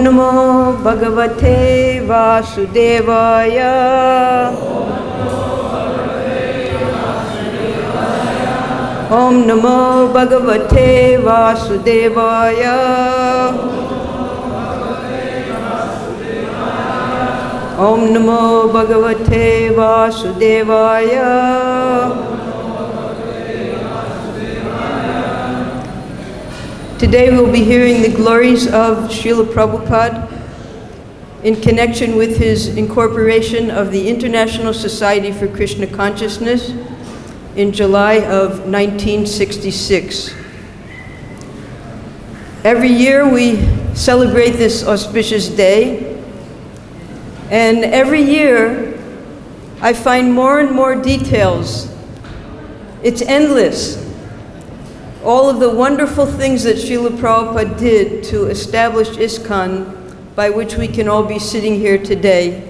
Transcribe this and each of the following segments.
Om Namo Bhagavate Vasudevaya. Om Namo Bhagavate Vasudevaya. Om Namo Bhagavate Vasudevaya. Today we'll be hearing the glories of Srila Prabhupada in connection with his incorporation of the International Society for Krishna Consciousness in July of 1966. Every year we celebrate this auspicious day, and every year I find more and more details. It's endless. All of the wonderful things that Srila Prabhupada did to establish Iskcon, by which we can all be sitting here today,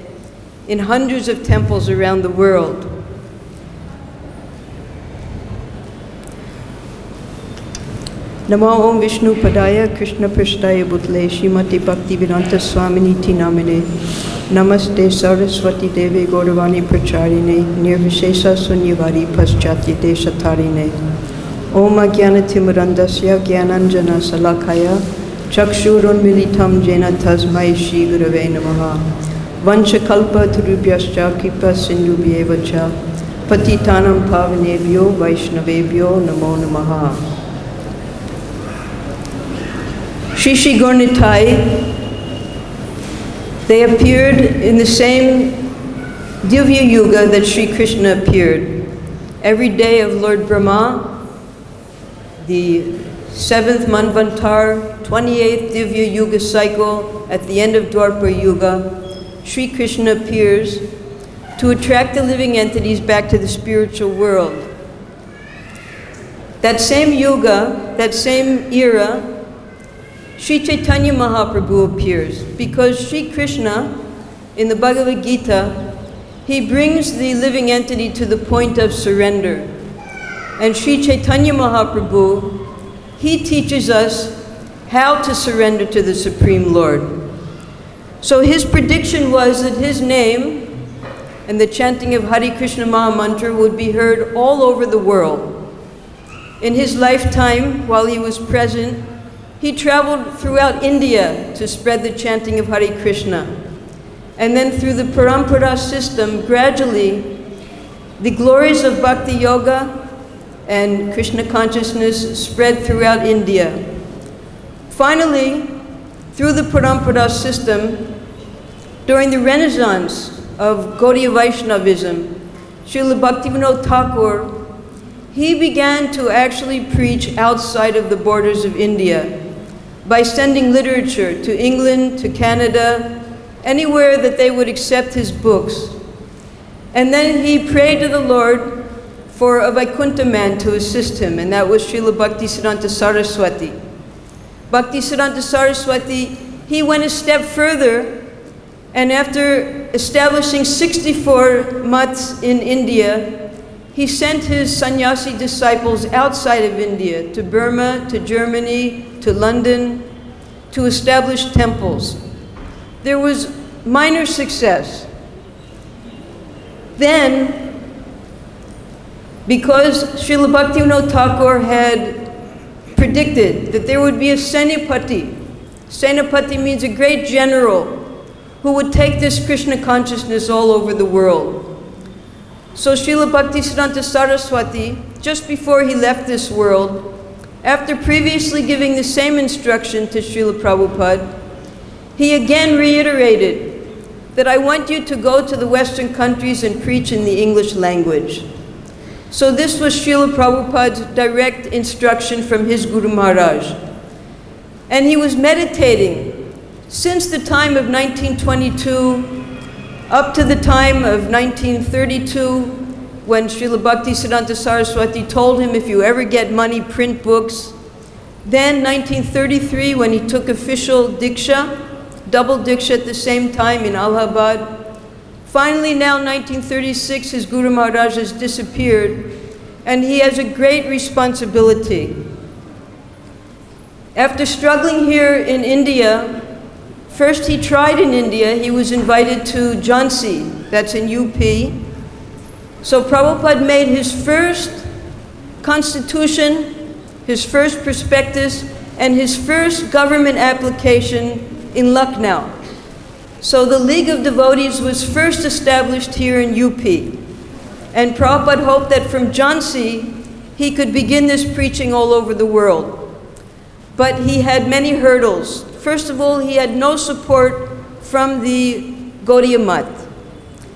in hundreds of temples around the world. Namo Om Vishnu Padaya Krishna Prasthaya Bhutle Shrimati Bhakti Vedanta Swaminiti Namine Namaste Saraswati Deve Gauravani Pracharine Nirvishesha Sunyavari Paschatya Deshatarine Om Ajnana Timurandasya Jnananjana Salakaya Chakshurun Militam Jena Tasmai Shri Gurave Namaha Vanchakalpa Tarubhyascha Kripa Sindhubhyeva Cha Patitanam Pavanebhyo Vaishnavebhyo Namo Namaha. Shri Gaurnitai, they appeared in the same Divya Yuga that Sri Krishna appeared. Every day of Lord Brahma, the 7th Manvantar, 28th Divya Yuga cycle, at the end of Dwapara Yuga, Sri Krishna appears to attract the living entities back to the spiritual world. That same yuga, that same era, Sri Caitanya Mahaprabhu appears, because Sri Krishna, in the Bhagavad-Gita, he brings the living entity to the point of surrender. And Sri Caitanya Mahaprabhu, he teaches us how to surrender to the Supreme Lord. So his prediction was that his name and the chanting of Hare Krishna Maha Mantra would be heard all over the world. In his lifetime, while he was present, he traveled throughout India to spread the chanting of Hare Krishna. And then through the Parampara system, gradually, the glories of bhakti-yoga and Krishna consciousness spread throughout India. Finally, through the Parampara system, during the Renaissance of Gaudiya Vaishnavism, Srila Bhaktivinoda Thakur, he began to actually preach outside of the borders of India by sending literature to England, to Canada, anywhere that they would accept his books. And then he prayed to the Lord for a Vaikuntha man to assist him, and that was Srila Bhaktisiddhanta Saraswati. Bhaktisiddhanta Saraswati, he went a step further, and after establishing 64 mats in India, he sent his sannyasi disciples outside of India, to Burma, to Germany, to London, to establish temples. There was minor success. Then, because Srila Bhaktivinoda Thakur had predicted that there would be a Senapati. Senapati means a great general who would take this Krishna consciousness all over the world. So Srila Bhaktisiddhanta Saraswati, just before he left this world, after previously giving the same instruction to Srila Prabhupada, he again reiterated that I want you to go to the Western countries and preach in the English language. So this was Srila Prabhupada's direct instruction from his Guru Maharaj. And he was meditating since the time of 1922 up to the time of 1932, when Srila Bhaktisiddhanta Saraswati told him, if you ever get money, print books. Then 1933, when he took official Diksha, double Diksha at the same time in Allahabad. Finally, now 1936, his Guru Maharaj has disappeared, and he has a great responsibility. After struggling here in India First he tried in India. He was invited to Jhansi, that's in UP. So Prabhupada made his first constitution, his first prospectus, and his first government application in Lucknow. So the League of Devotees was first established here in UP. And Prabhupada hoped that from Jhansi, he could begin this preaching all over the world. But he had many hurdles. First of all, he had no support from the Gaudiya Math.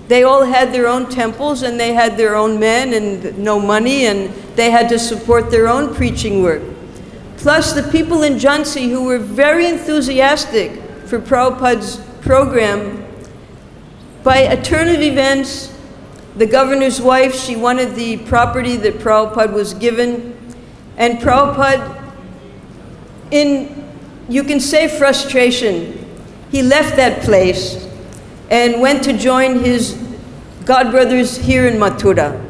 They all had their own temples and they had their own men and no money, and they had to support their own preaching work. Plus the people in Jhansi who were very enthusiastic for Prabhupada's program, by a turn of events, the governor's wife, she wanted the property that Prabhupada was given, and Prabhupada, in, you can say frustration, he left that place and went to join his godbrothers here in Mathura.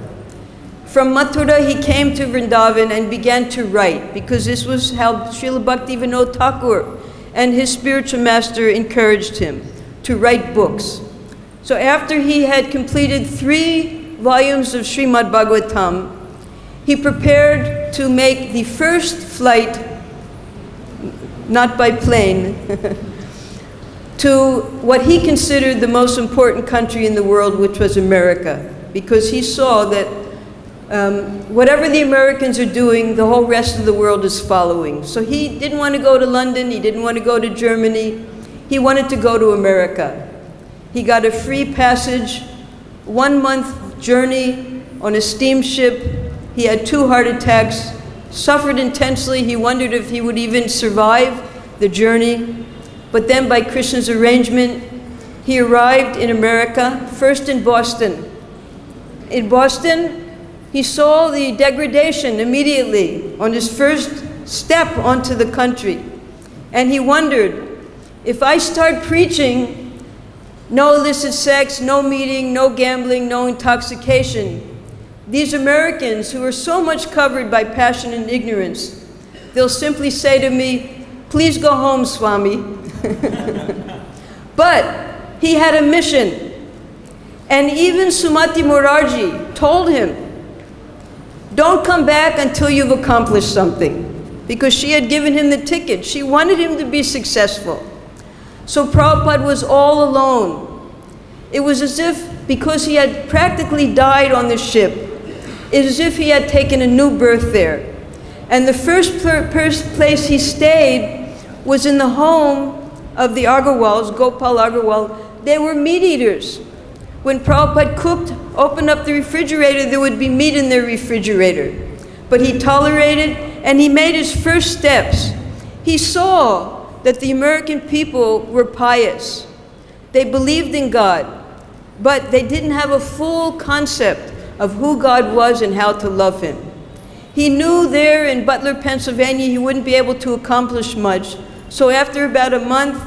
From Mathura, he came to Vrindavan and began to write, because this was how Srila Bhaktivinoda Thakur and his spiritual master encouraged him to write books. So after he had completed 3 volumes of Srimad Bhagavatam, he prepared to make the first flight, not by plane, to what he considered the most important country in the world, which was America, because he saw that whatever the Americans are doing, the whole rest of the world is following. So he didn't want to go to London, he didn't want to go to Germany, he wanted to go to America. He got a free passage, 1-month journey on a steamship. He had 2 heart attacks, suffered intensely. He wondered if he would even survive the journey. But then by Krishna's arrangement, he arrived in America, first in Boston. In Boston, he saw the degradation immediately on his first step onto the country. And he wondered, if I start preaching, no illicit sex, no meeting, no gambling, no intoxication, these Americans who are so much covered by passion and ignorance, they'll simply say to me, please go home, Swami. But he had a mission. And even Sumati Morarji told him, don't come back until you've accomplished something, because she had given him the ticket. She wanted him to be successful. So Prabhupada was all alone. It was as if, because he had practically died on the ship, it was as if he had taken a new birth there. And the first place he stayed was in the home of the Agarwals, Gopal Agarwal. They were meat eaters. When Prabhupada cooked, opened up the refrigerator, there would be meat in their refrigerator. But he tolerated, and he made his first steps. He saw that the American people were pious. They believed in God, but they didn't have a full concept of who God was and how to love him. He knew there in Butler, Pennsylvania, he wouldn't be able to accomplish much. So after about a month,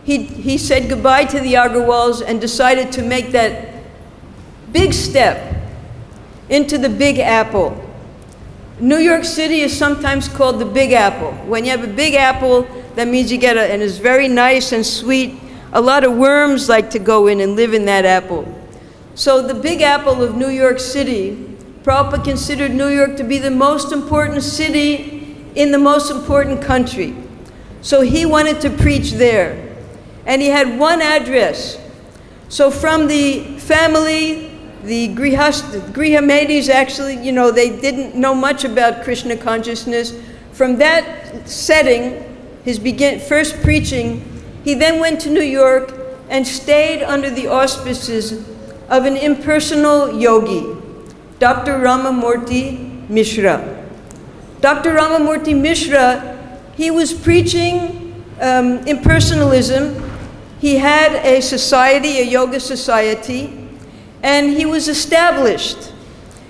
he said goodbye to the Agarwals and decided to make that big step into the Big Apple. New York City is sometimes called the Big Apple. When you have a big apple, that means you get and it's very nice and sweet. A lot of worms like to go in and live in that apple. So the Big Apple of New York City, Prabhupada considered New York to be the most important city in the most important country. So he wanted to preach there. And he had one address. So from the family, the Grihamedis actually, you know, they didn't know much about Krishna consciousness. From that setting, his first preaching, he then went to New York and stayed under the auspices of an impersonal yogi, Dr. Ramamurti Mishra. Dr. Ramamurti Mishra, he was preaching impersonalism. He had a society, a yoga society, and he was established.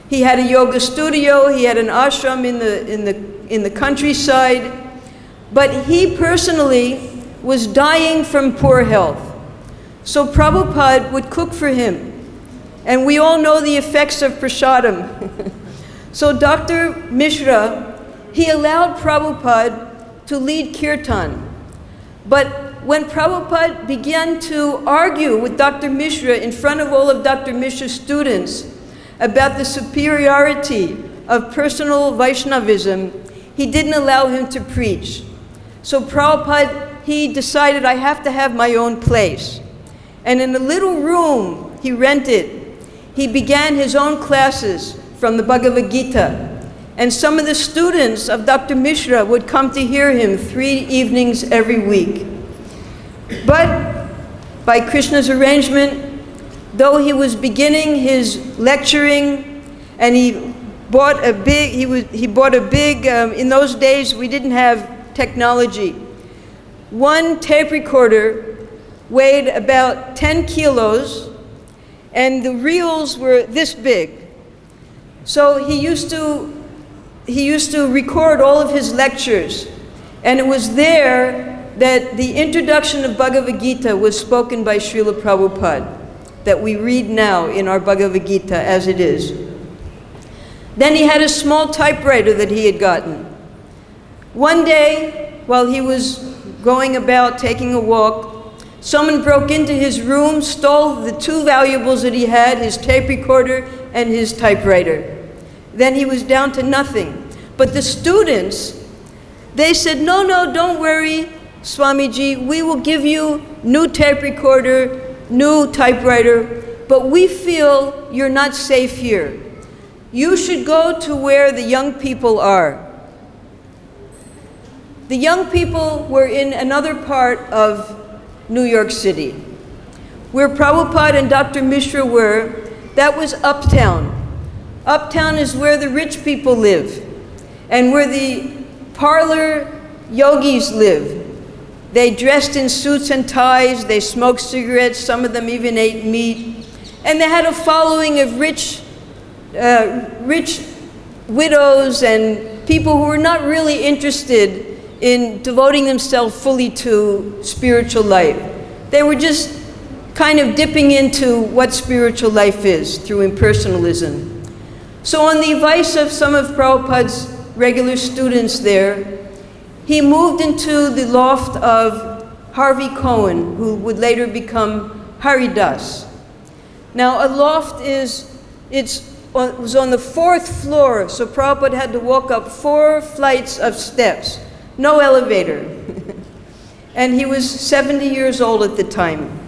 He had a yoga studio, he had an ashram in the countryside, but he personally was dying from poor health. So Prabhupada would cook for him. And we all know the effects of prasadam. So Dr. Mishra, he allowed Prabhupada to lead kirtan. But when Prabhupada began to argue with Dr. Mishra in front of all of Dr. Mishra's students about the superiority of personal Vaishnavism, he didn't allow him to preach. So Prabhupada, he decided, I have to have my own place. And in a little room he rented, he began his own classes from the Bhagavad-Gita. And some of the students of Dr. Mishra would come to hear him 3 evenings every week. But by Krishna's arrangement, though he was beginning his lecturing, and he bought a big, in those days we didn't have technology. One tape recorder weighed about 10 kilos, and the reels were this big. So he used to record all of his lectures, and it was there that the introduction of Bhagavad-Gita was spoken by Srila Prabhupada, that we read now in our Bhagavad-Gita as it is. Then he had a small typewriter that he had gotten. One day, while he was going about taking a walk, someone broke into his room, stole the 2 valuables that he had, his tape recorder and his typewriter. Then he was down to nothing. But the students, they said, no, don't worry, Swamiji, we will give you new tape recorder, new typewriter, but we feel you're not safe here. You should go to where the young people are. The young people were in another part of New York City. Where Prabhupada and Dr. Mishra were, that was uptown. Uptown is where the rich people live, and where the parlor yogis live. They dressed in suits and ties, they smoked cigarettes, some of them even ate meat, and they had a following of rich widows and people who were not really interested in devoting themselves fully to spiritual life. They were just kind of dipping into what spiritual life is through impersonalism. So on the advice of some of Prabhupada's regular students there, he moved into the loft of Harvey Cohen, who would later become Haridas. Now a loft was on the 4th floor, so Prabhupada had to walk up 4 flights of steps, no elevator. And he was 70 years old at the time.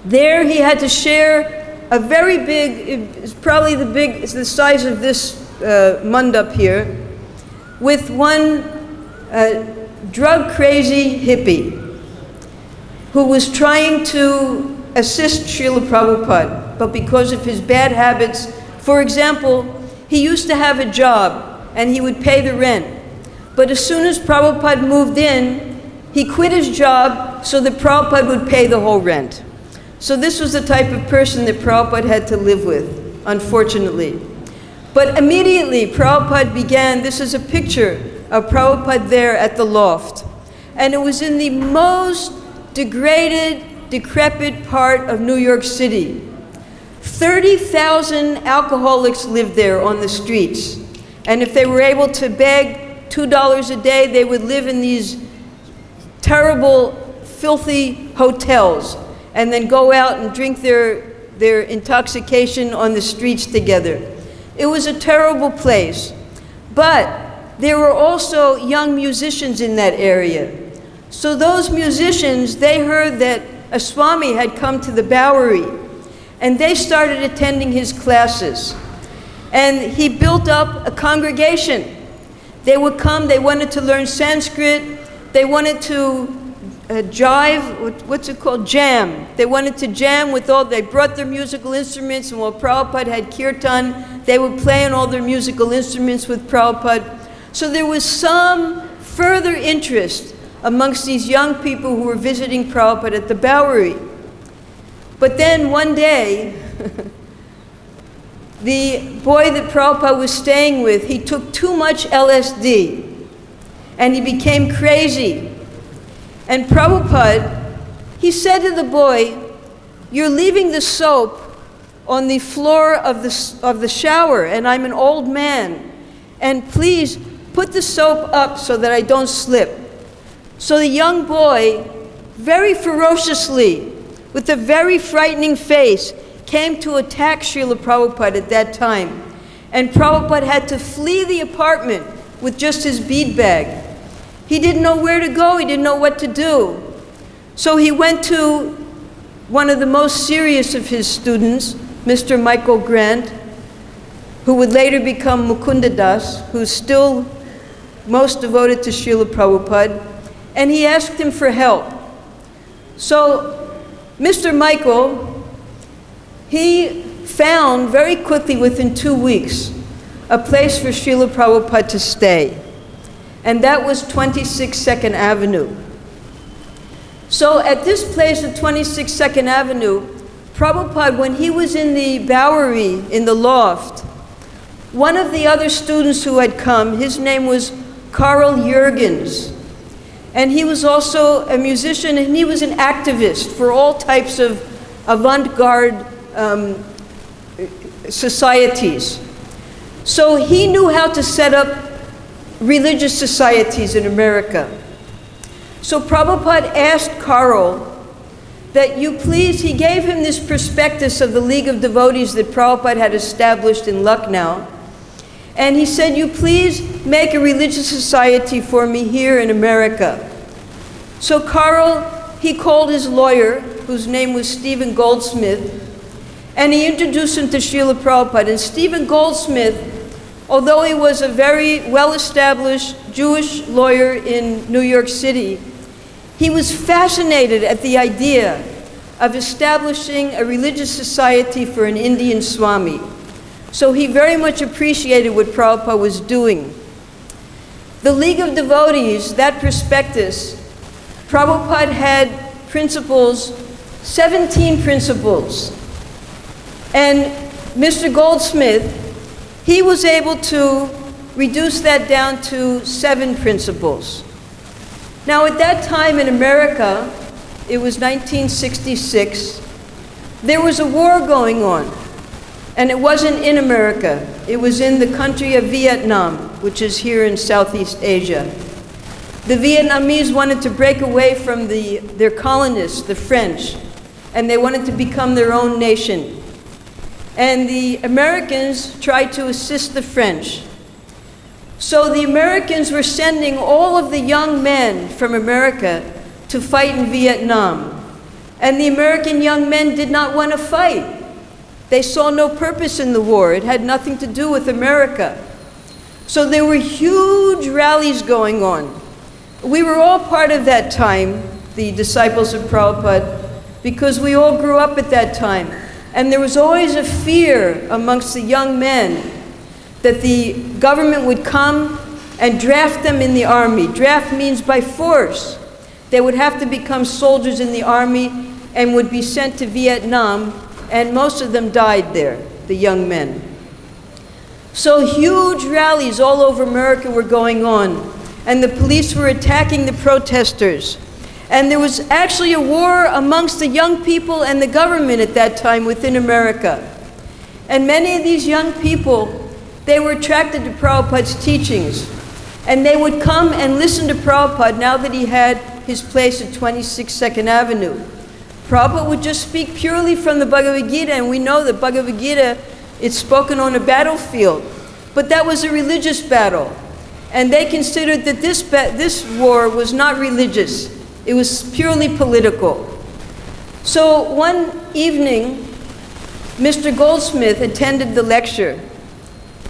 There he had to share a very big, it's probably it's the size of this mandap here, with one drug-crazy hippie who was trying to assist Srila Prabhupada, but because of his bad habits, for example, he used to have a job and he would pay the rent. But as soon as Prabhupada moved in, he quit his job so that Prabhupada would pay the whole rent. So this was the type of person that Prabhupada had to live with, unfortunately. But immediately Prabhupada began, this is a picture of Prabhupada there at the loft. And it was in the most degraded, decrepit part of New York City. 30,000 alcoholics lived there on the streets. And if they were able to beg $2 a day, they would live in these terrible, filthy hotels and then go out and drink their intoxication on the streets together. It was a terrible place. But there were also young musicians in that area. So those musicians, they heard that a Swami had come to the Bowery, and they started attending his classes. And he built up a congregation. They would come, they wanted to learn Sanskrit, they wanted to jam. They wanted to jam with they brought their musical instruments, and while Prabhupada had kirtan, they would play on all their musical instruments with Prabhupada. So there was some further interest amongst these young people who were visiting Prabhupada at the Bowery. But then one day, the boy that Prabhupada was staying with, he took too much LSD and he became crazy. And Prabhupada, he said to the boy, "You're leaving the soap on the floor of the shower, and I'm an old man. And please put the soap up so that I don't slip." So the young boy, very ferociously, with a very frightening face, came to attack Srila Prabhupada at that time. And Prabhupada had to flee the apartment with just his bead bag. He didn't know where to go, he didn't know what to do. So he went to one of the most serious of his students, Mr. Michael Grant, who would later become Mukunda Das, who's still most devoted to Srila Prabhupada, and he asked him for help. So Mr. Michael, he found very quickly, within 2 weeks, a place for Srila Prabhupada to stay. And that was 26 2nd Avenue. So at this place at 26 2nd Avenue, Prabhupada, when he was in the Bowery, in the loft, one of the other students who had come, his name was Carl Jurgens. And he was also a musician, and he was an activist for all types of avant-garde societies. So he knew how to set up religious societies in America. So Prabhupada asked Carl that he gave him this prospectus of the League of Devotees that Prabhupada had established in Lucknow. And he said, you please make a religious society for me here in America. So Carl, he called his lawyer, whose name was Stephen Goldsmith, and he introduced him to Srila Prabhupada. And Stephen Goldsmith, although he was a very well-established Jewish lawyer in New York City, he was fascinated at the idea of establishing a religious society for an Indian Swami. So he very much appreciated what Prabhupada was doing. The League of Devotees, that prospectus, Prabhupada had principles, 17 principles. And Mr. Goldsmith, he was able to reduce that down to 7 principles. Now at that time in America, it was 1966, there was a war going on. And it wasn't in America, it was in the country of Vietnam, which is here in Southeast Asia. The Vietnamese wanted to break away from their colonists, the French, and they wanted to become their own nation. And the Americans tried to assist the French. So the Americans were sending all of the young men from America to fight in Vietnam. And the American young men did not want to fight. They saw no purpose in the war. It had nothing to do with America. So there were huge rallies going on. We were all part of that time, the disciples of Prabhupada, because we all grew up at that time. And there was always a fear amongst the young men that the government would come and draft them in the army. Draft means by force. They would have to become soldiers in the army and would be sent to Vietnam, and most of them died there, the young men. So huge rallies all over America were going on, and the police were attacking the protesters. And there was actually a war amongst the young people and the government at that time within America. And many of these young people, they were attracted to Prabhupada's teachings. And they would come and listen to Prabhupada now that he had his place at 26 2nd Avenue. Prabhupada would just speak purely from the Bhagavad-Gita, and we know that Bhagavad-Gita, it's spoken on a battlefield. But that was a religious battle. And they considered that this war was not religious. It was purely political. So one evening, Mr. Goldsmith attended the lecture.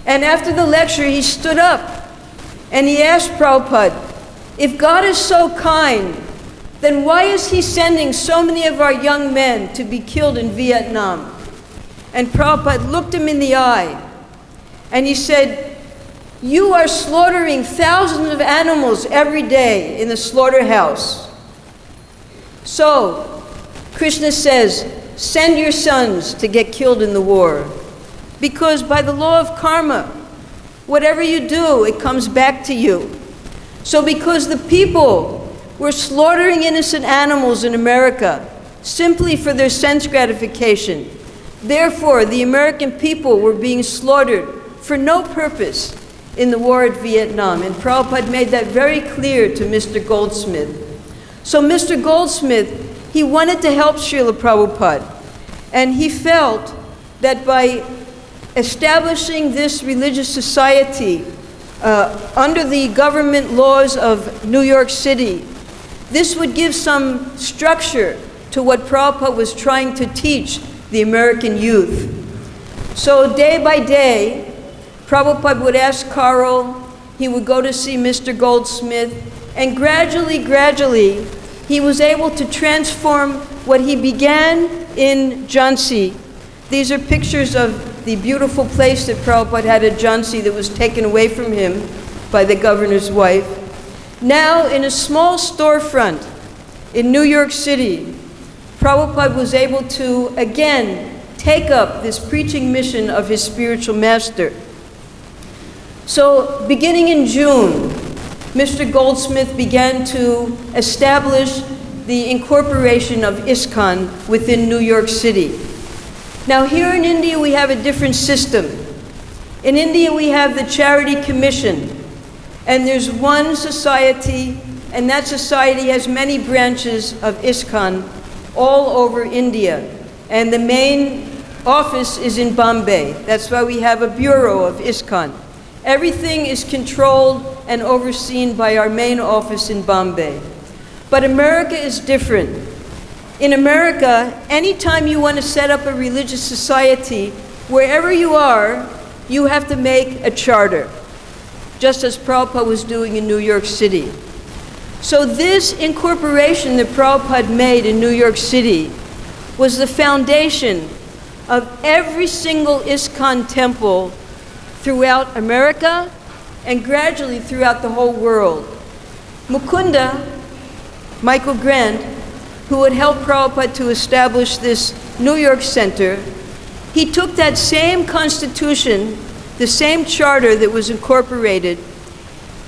And after the lecture, he stood up and he asked Prabhupada, if God is so kind, then why is he sending so many of our young men to be killed in Vietnam? And Prabhupada looked him in the eye and he said, you are slaughtering thousands of animals every day in the slaughterhouse. So, Krishna says, send your sons to get killed in the war. Because by the law of karma, whatever you do, it comes back to you. So because the people were slaughtering innocent animals in America simply for their sense gratification, therefore the American people were being slaughtered for no purpose in the war at Vietnam. And Prabhupada made that very clear to Mr. Goldsmith. So Mr. Goldsmith, he wanted to help Srila Prabhupada, and he felt that by establishing this religious society under the government laws of New York City, this would give some structure to what Prabhupada was trying to teach the American youth. So day by day, Prabhupada would ask Carl, he would go to see Mr. Goldsmith, and gradually, he was able to transform what he began in Jhansi. These are pictures of the beautiful place that Prabhupada had at Jhansi that was taken away from him by the governor's wife. Now, in a small storefront in New York City, Prabhupada was able to, again, take up this preaching mission of his spiritual master. So, beginning in June, Mr. Goldsmith began to establish the Incorporation of Iskcon within New York City. Now, here in India, we have a different system. In India, we have the Charity Commission, and there's one society, and that society has many branches of Iskcon all over India, and the main office is in Bombay. That's why we have a bureau of Iskcon. Everything is controlled and overseen by our main office in Bombay. But America is different. In America, anytime you want to set up a religious society, wherever you are, you have to make a charter, just as Prabhupada was doing in New York City. So this incorporation that Prabhupada made in New York City was the foundation of every single Iskcon temple throughout America and gradually throughout the whole world. Mukunda, Michael Grant, who had helped Prabhupada to establish this New York center, he took that same constitution, the same charter that was incorporated,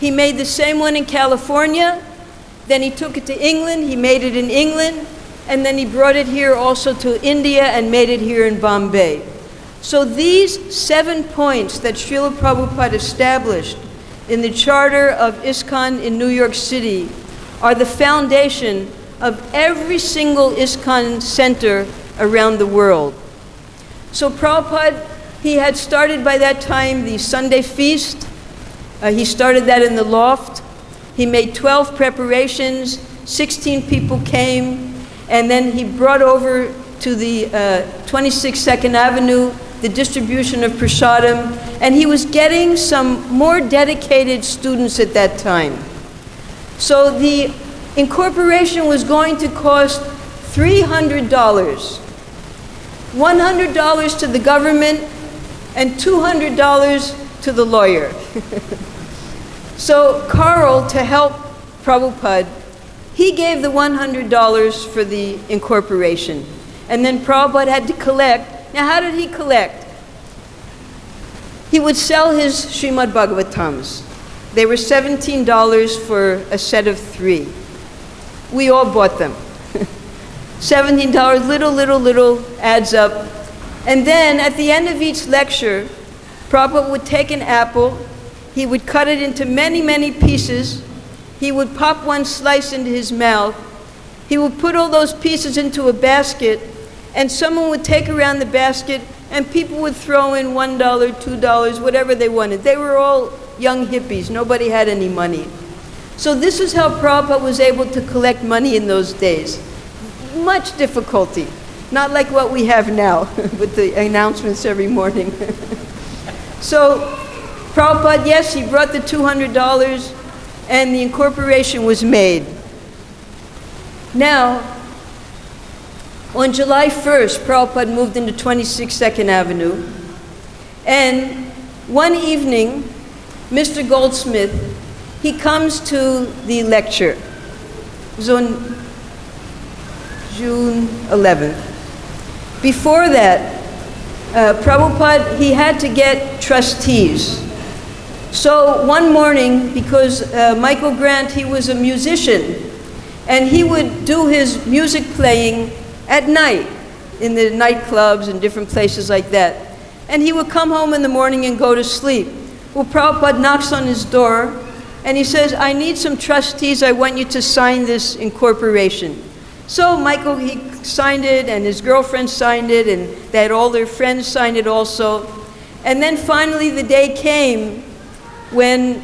he made the same one in California, then he took it to England, he made it in England, and then he brought it here also to India and made it here in Bombay. So these 7 points that Srila Prabhupada established in the charter of Iskcon in New York City are the foundation of every single Iskcon center around the world. So Prabhupada, he had started by that time the Sunday feast. He started that in the loft. He made 12 preparations, 16 people came, and then he brought over to the 26 Second Avenue the distribution of prasadam, and he was getting some more dedicated students at that time. So the incorporation was going to cost $300, $100 to the government and $200 to the lawyer. So Carl, to help Prabhupada, he gave the $100 for the incorporation. And then Prabhupada had to collect. Now, how did he collect? He would sell his Srimad Bhagavatams. They were $17 for a set of 3. We all bought them. $17, little adds up. And then at the end of each lecture, Prabhupada would take an apple, he would cut it into many pieces, he would pop one slice into his mouth, he would put all those pieces into a basket, and someone would take around the basket, and people would throw in $1, $2, whatever they wanted. They were all young hippies. Nobody had any money. So this is how Prabhupada was able to collect money in those days. Much difficulty. Not like what we have now with the announcements every morning. So Prabhupada, yes, he brought the $200, and the incorporation was made. Now, on July 1st, Prabhupada moved into 26 Second Avenue, and one evening, Mr. Goldsmith, he comes to the lecture. It was on June 11th. Before that, Prabhupada, he had to get trustees. So one morning, because Michael Grant, he was a musician, and he would do his music playing at night in the nightclubs and different places like that. And he would come home in the morning and go to sleep. Well, Prabhupada knocks on his door, and he says, I need some trustees. I want you to sign this incorporation. So Michael, he signed it, and his girlfriend signed it, and they had all their friends sign it also. And then finally the day came when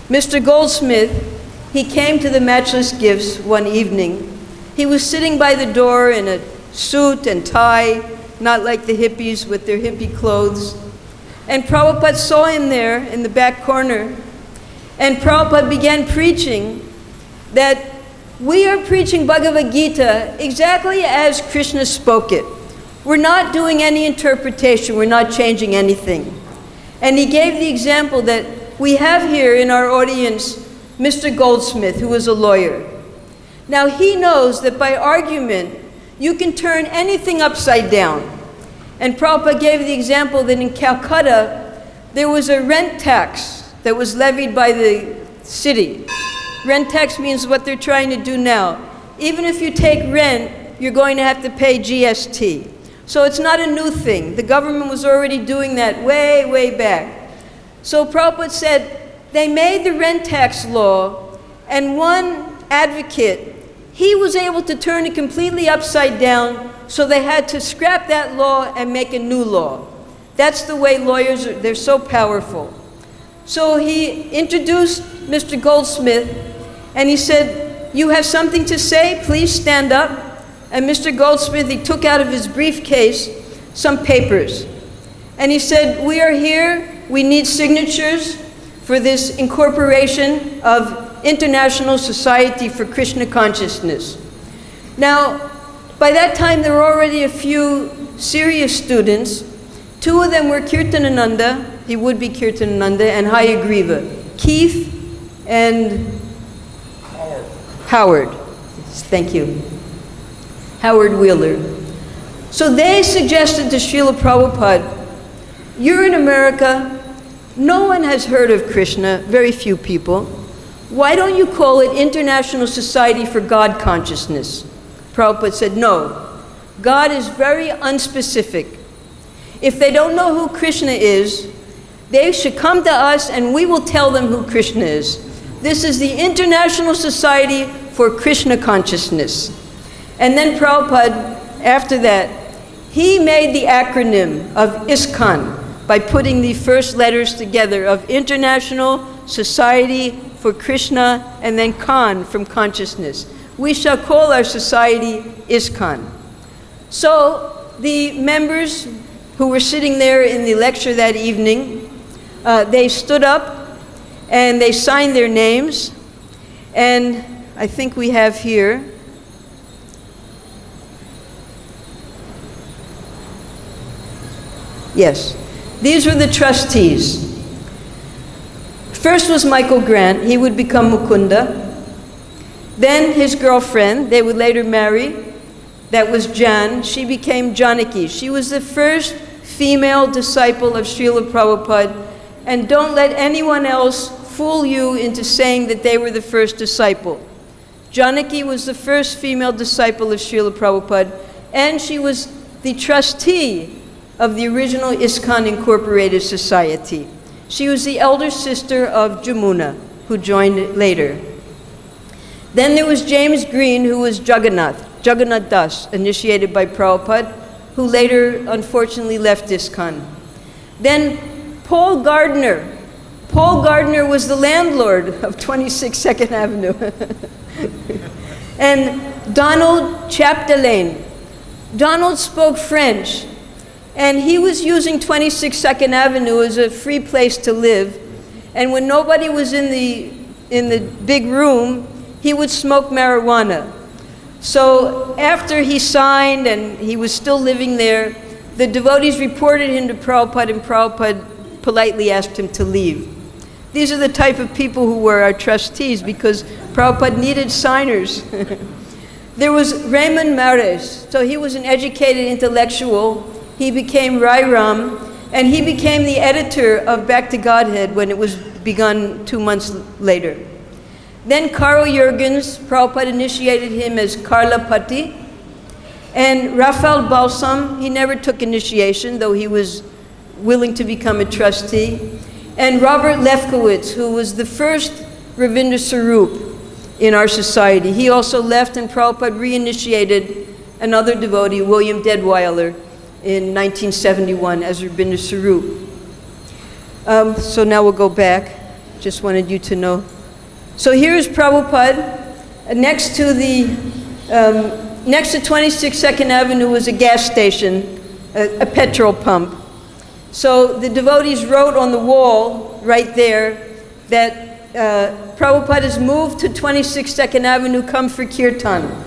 Mr. Goldsmith, he came to the Matchless Gifts one evening. He was sitting by the door in a suit and tie, not like the hippies with their hippie clothes. And Prabhupada saw him there in the back corner. And Prabhupada began preaching that we are preaching Bhagavad-Gita exactly as Krishna spoke it. We're not doing any interpretation. We're not changing anything. And he gave the example that we have here in our audience Mr. Goldsmith, who is a lawyer. Now he knows that by argument, you can turn anything upside down. And Prabhupada gave the example that in Calcutta, there was a rent tax that was levied by the city. Rent tax means what they're trying to do now. Even if you take rent, you're going to have to pay GST. So it's not a new thing. The government was already doing that way, way back. So Prabhupada said, they made the rent tax law, and one advocate, he was able to turn it completely upside down, so they had to scrap that law and make a new law. That's the way lawyers are, they're so powerful. So he introduced Mr. Goldsmith, and he said, you have something to say? Please stand up. And Mr. Goldsmith, he took out of his briefcase some papers. And he said, we are here, we need signatures for this incorporation of International Society for Krishna Consciousness. Now, by that time, there were already a few serious students. Two of them were Kirtanananda, he would be Kirtanananda, and Hayagriva. Keith and Howard. Thank you. Howard Wheeler. So they suggested to Srila Prabhupada, you're in America, no one has heard of Krishna, very few people. Why don't you call it International Society for God Consciousness? Prabhupada said, no, God is very unspecific. If they don't know who Krishna is, they should come to us and we will tell them who Krishna is. This is the International Society for Krishna Consciousness. And then Prabhupada, after that, he made the acronym of Iskcon by putting the first letters together of International Society for Krishna and then Con from consciousness. We shall call our society Iskcon. So the members who were sitting there in the lecture that evening, they stood up and they signed their names. And I think we have here, yes, these were the trustees. First was Michael Grant, he would become Mukunda. Then his girlfriend, they would later marry, that was Jan, she became Janaki. She was the first female disciple of Srila Prabhupada, and don't let anyone else fool you into saying that they were the first disciple. Janaki was the first female disciple of Srila Prabhupada, and she was the trustee of the original Iskcon Incorporated Society. She was the elder sister of Jamuna, who joined later. Then there was James Green, who was Jagannath Das, initiated by Prabhupada, who later unfortunately left Iskcon. Then Paul Gardner. Paul Gardner was the landlord of 26 Second Avenue. And Donald Chapdelaine. Donald spoke French, and he was using 26 Second Avenue as a free place to live. And when nobody was in the big room, he would smoke marijuana. So after he signed and he was still living there, the devotees reported him to Prabhupada, and Prabhupada politely asked him to leave. These are the type of people who were our trustees, because Prabhupada needed signers. There was Raymond Mares. So he was an educated intellectual. He became Rai Ram, and he became the editor of Back to Godhead when it was begun 2 months later. Then Karl Jürgens, Prabhupada initiated him as Karlapati. And Raphael Balsam, he never took initiation, though he was willing to become a trustee. and Robert Lefkowitz, who was the first Ravindra Sarup in our society. He also left, and Prabhupada reinitiated another devotee, William Deadweiler, in 1971 as Ravindra Sarup. So now we'll go back. Just wanted you to know. So here's Prabhupada. Next to 26 Second Avenue was a gas station, a petrol pump. So the devotees wrote on the wall right there that Prabhupada has moved to 26 Second Avenue, come for Kirtan.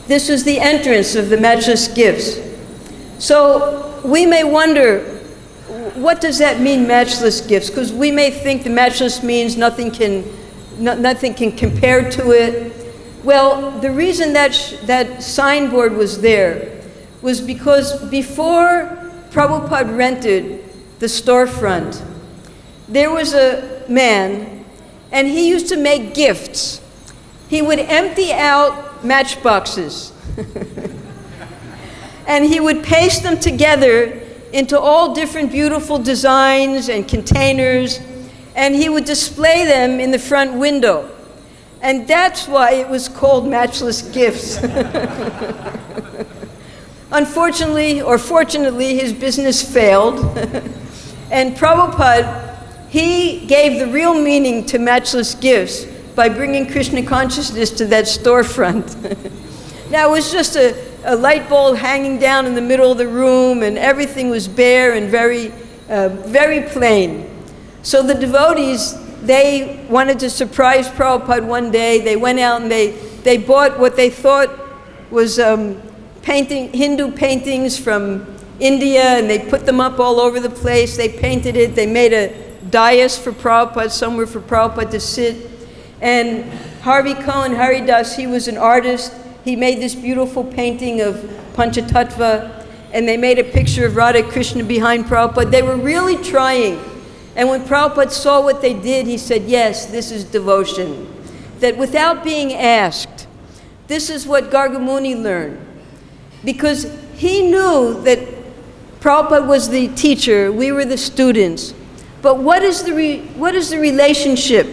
This was the entrance of the Matchless Gifts. So we may wonder, what does that mean, Matchless Gifts? Because we may think the matchless means nothing can compare to it. Well, the reason that signboard was there was because before Prabhupada rented the storefront, there was a man, and he used to make gifts. He would empty out matchboxes, and he would paste them together into all different beautiful designs and containers, and he would display them in the front window. And that's why it was called Matchless Gifts. Unfortunately, or fortunately, his business failed. And Prabhupada, he gave the real meaning to Matchless Gifts by bringing Krishna consciousness to that storefront. Now, it was just a light bulb hanging down in the middle of the room, and everything was bare and very, very plain. So the devotees, they wanted to surprise Prabhupada one day. They went out and they bought what they thought was Hindu paintings from India, and they put them up all over the place. They painted it. They made a dais for Prabhupada, somewhere for Prabhupada to sit. And Harvey Cohen Haridas, he was an artist. He made this beautiful painting of Panchatattva, and they made a picture of Radha Krishna behind Prabhupada. They were really trying. And when Prabhupada saw what they did, he said, yes, this is devotion. That without being asked, this is what Gargamuni learned. Because he knew that Prabhupada was the teacher, we were the students. But what is the relationship?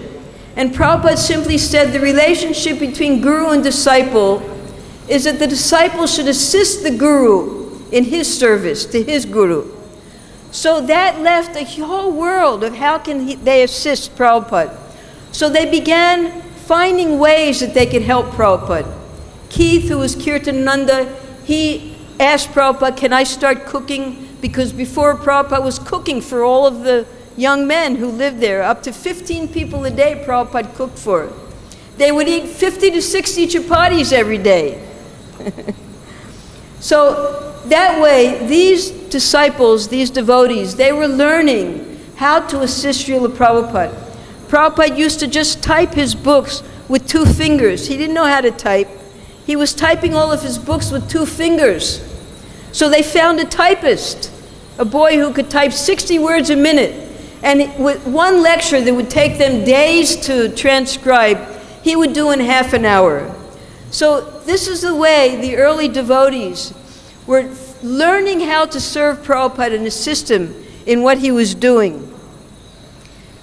And Prabhupada simply said the relationship between guru and disciple is that the disciple should assist the guru in his service to his guru. So that left a whole world of how can they assist Prabhupada. So they began finding ways that they could help Prabhupada. Keith, who was Kirtananda, he asked Prabhupada, can I start cooking? Because before Prabhupada was cooking for all of the young men who lived there, up to 15 people a day Prabhupada cooked for. They would eat 50 to 60 chapatis every day. So that way, these disciples, these devotees, they were learning how to assist Srila Prabhupada. Prabhupada used to just type his books with 2 fingers. He didn't know how to type. He was typing all of his books with 2 fingers. So they found a typist, a boy who could type 60 words a minute. And with one lecture that would take them days to transcribe, he would do in half an hour. So this is the way the early devotees were learning how to serve Prabhupada and assist him in what he was doing.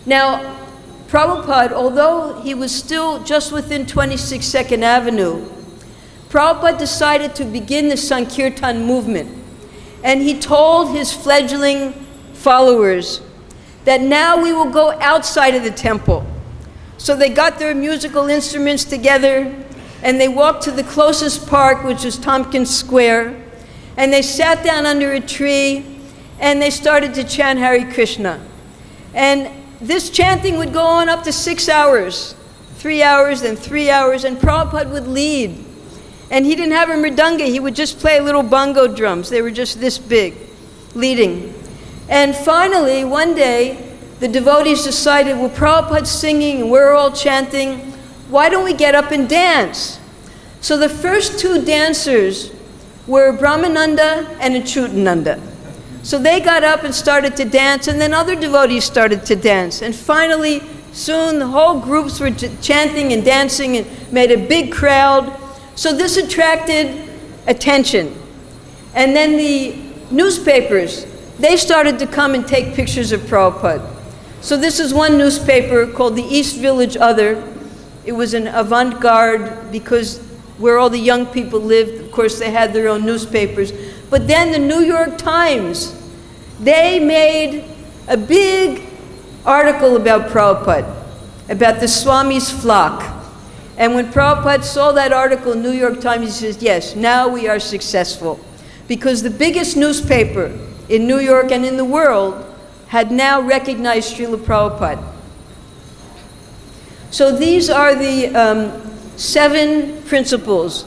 Now, Prabhupada, although he was still just within 26 Second Avenue, Prabhupada decided to begin the Sankirtan movement. And he told his fledgling followers that now we will go outside of the temple. So they got their musical instruments together, and they walked to the closest park, which was Tompkins Square, and they sat down under a tree, and they started to chant Hare Krishna. And this chanting would go on up to 6 hours, 3 hours, then 3 hours, and Prabhupada would lead. And he didn't have a mridanga, he would just play little bongo drums. They were just this big, leading. And finally, one day, the devotees decided, well, Prabhupada's singing, and we're all chanting, why don't we get up and dance? So the first 2 dancers were Brahmananda and Achyutananda. So they got up and started to dance, and then other devotees started to dance. And finally, soon the whole groups were chanting and dancing and made a big crowd. So this attracted attention. And then the newspapers, they started to come and take pictures of Prabhupada. So this is one newspaper called the East Village Other. It was an avant-garde because where all the young people lived, of course, they had their own newspapers. But then the New York Times, they made a big article about Prabhupada, about the Swami's flock. And when Prabhupada saw that article in New York Times, he says, yes, now we are successful. Because the biggest newspaper in New York and in the world had now recognized Srila Prabhupada. So these are the 7 principles.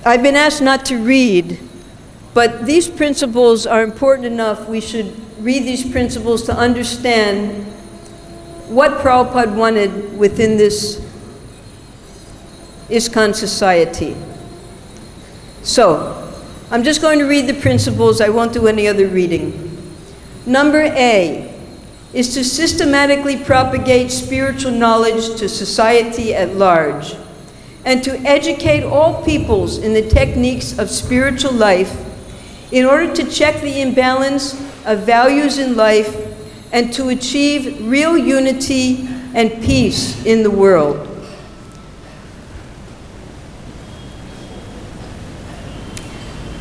I've been asked not to read, but these principles are important enough. We should read these principles to understand what Prabhupada wanted within this Iskcon society. So, I'm just going to read the principles. I won't do any other reading. Number A is to systematically propagate spiritual knowledge to society at large and to educate all peoples in the techniques of spiritual life in order to check the imbalance of values in life and to achieve real unity and peace in the world.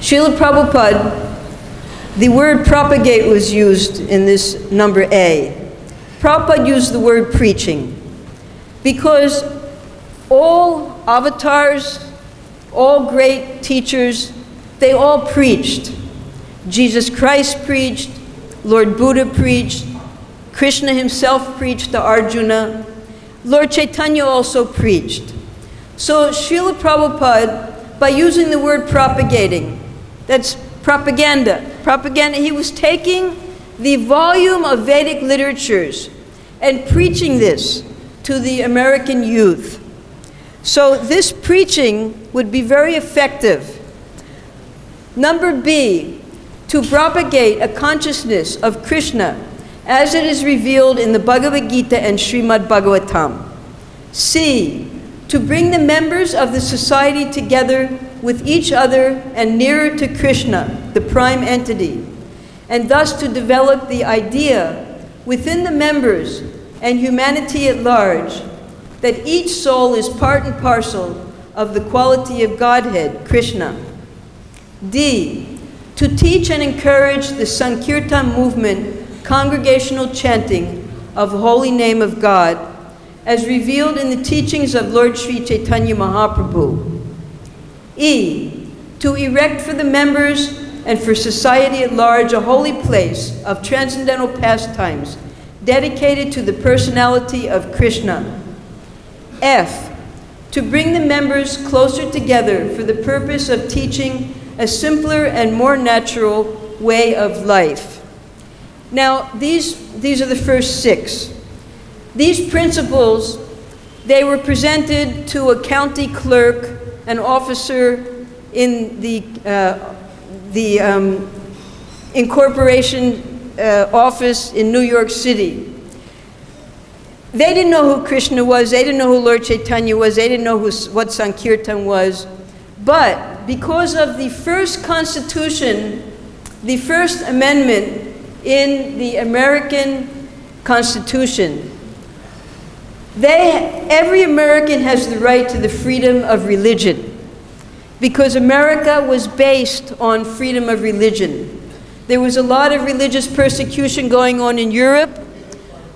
Srila Prabhupada, the word propagate was used in this number A. Prabhupada used the word preaching because all avatars, all great teachers, they all preached. Jesus Christ preached, Lord Buddha preached, Krishna himself preached to Arjuna, Lord Caitanya also preached. So Srila Prabhupada, by using the word propagating, that's propaganda. Propaganda, he was taking the volume of Vedic literatures and preaching this to the American youth. So this preaching would be very effective. Number B, to propagate a consciousness of Krishna as it is revealed in the Bhagavad-Gita and Srimad Bhagavatam. C, to bring the members of the society together with each other and nearer to Krishna, the prime entity, and thus to develop the idea within the members and humanity at large that each soul is part and parcel of the quality of Godhead, Krishna. D, to teach and encourage the Sankirtan movement, congregational chanting of the holy name of God, as revealed in the teachings of Lord Sri Chaitanya Mahaprabhu. E, to erect for the members and for society at large a holy place of transcendental pastimes dedicated to the personality of Krishna. F, to bring the members closer together for the purpose of teaching a simpler and more natural way of life. Now, these are the first 6. These principles, they were presented to a county clerk, an officer in the Incorporation office in New York City. They didn't know who Krishna was, they didn't know who Lord Chaitanya was, they didn't know what Sankirtan was. But because of the first Constitution, the First Amendment in the American Constitution, every American has the right to the freedom of religion because America was based on freedom of religion. There was a lot of religious persecution going on in Europe,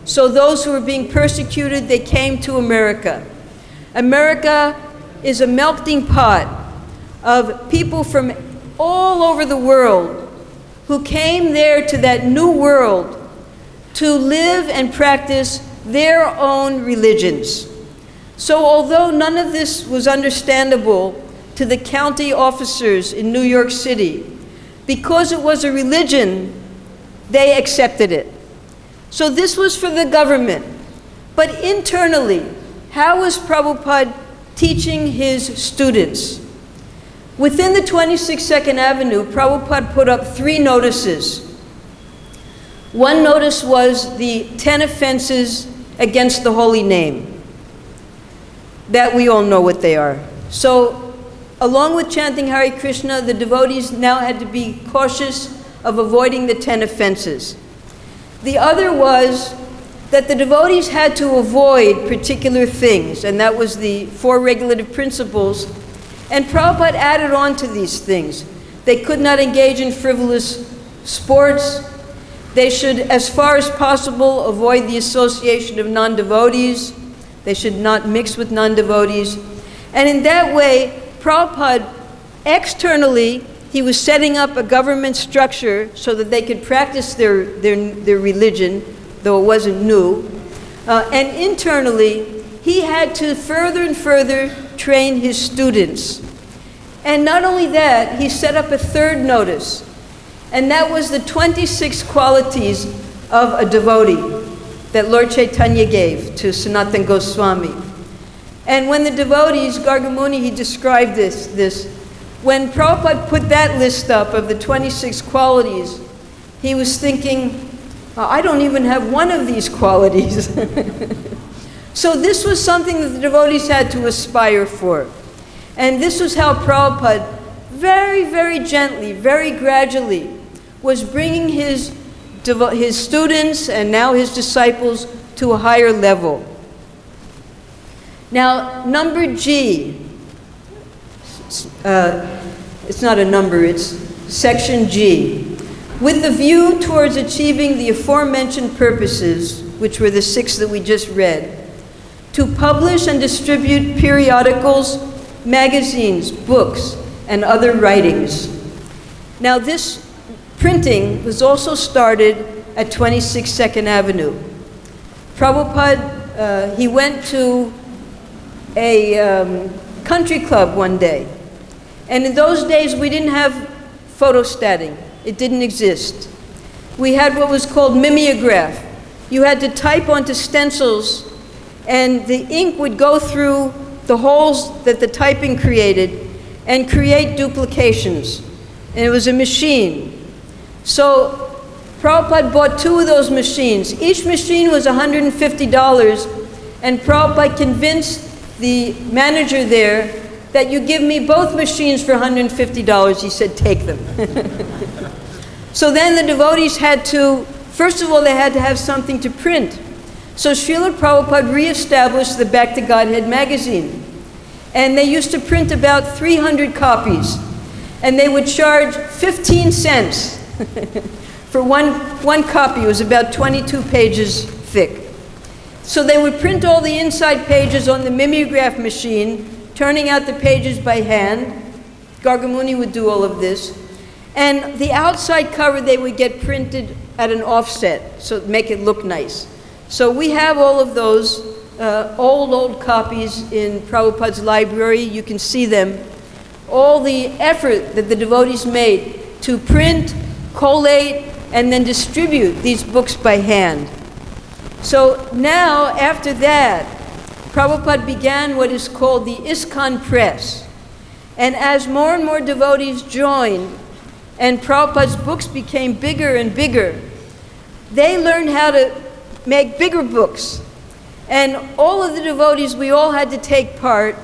so those who were being persecuted, they came to America. America is a melting pot of people from all over the world who came there to that new world to live and practice their own religions. So although none of this was understandable to the county officers in New York City, because it was a religion, they accepted it. So this was for the government. But internally, how was Prabhupada teaching his students? Within the 26th Second Avenue, Prabhupada put up 3 notices. One notice was the 10 offenses against the holy name. That we all know what they are. So, along with chanting Hare Krishna, the devotees now had to be cautious of avoiding the 10 offenses. The other was that the devotees had to avoid particular things, and that was the 4 regulative principles. And Prabhupada added on to these things. They could not engage in frivolous sports. They should, as far as possible, avoid the association of non-devotees. They should not mix with non-devotees. And in that way, Prabhupada, externally, he was setting up a government structure so that they could practice their religion, though it wasn't new. And internally, he had to further and further train his students. And not only that, he set up a 3rd notice, and that was the 26 qualities of a devotee that Lord Chaitanya gave to Sanatan Goswami. And when the devotees, Gargamuni, he described this, when Prabhupada put that list up of the 26 qualities, he was thinking, I don't even have one of these qualities. So this was something that the devotees had to aspire for. And this was how Prabhupada, very, very gently, very gradually, was bringing his students and now his disciples to a higher level. Now, number G, it's not a number, it's section G. With the view towards achieving the aforementioned purposes, which were the 6 that we just read, to publish and distribute periodicals, magazines, books, and other writings. Now, this printing was also started at 26 Second Avenue. Prabhupada, he went to a country club one day. And in those days, we didn't have photostating. It didn't exist. We had what was called mimeograph. You had to type onto stencils, and the ink would go through the holes that the typing created and create duplications. And it was a machine. So Prabhupada bought 2 of those machines. Each machine was $150, and Prabhupada convinced the manager there that you give me both machines for $150. He said, take them. So then the devotees had to, first of all, they had to have something to print. So Srila Prabhupada reestablished the Back to Godhead magazine. And they used to print about 300 copies. And they would charge 15 cents for one copy. It was about 22 pages thick. So they would print all the inside pages on the mimeograph machine, turning out the pages by hand. Gargamuni would do all of this. And the outside cover they would get printed at an offset, so make it look nice. So we have all of those old copies in Prabhupada's library. You can see them. All the effort that the devotees made to print, collate, and then distribute these books by hand. So now, after that, Prabhupada began what is called the Iskcon Press. And as more and more devotees joined, and Prabhupada's books became bigger and bigger, they learned how to make bigger books. And all of the devotees, we all had to take part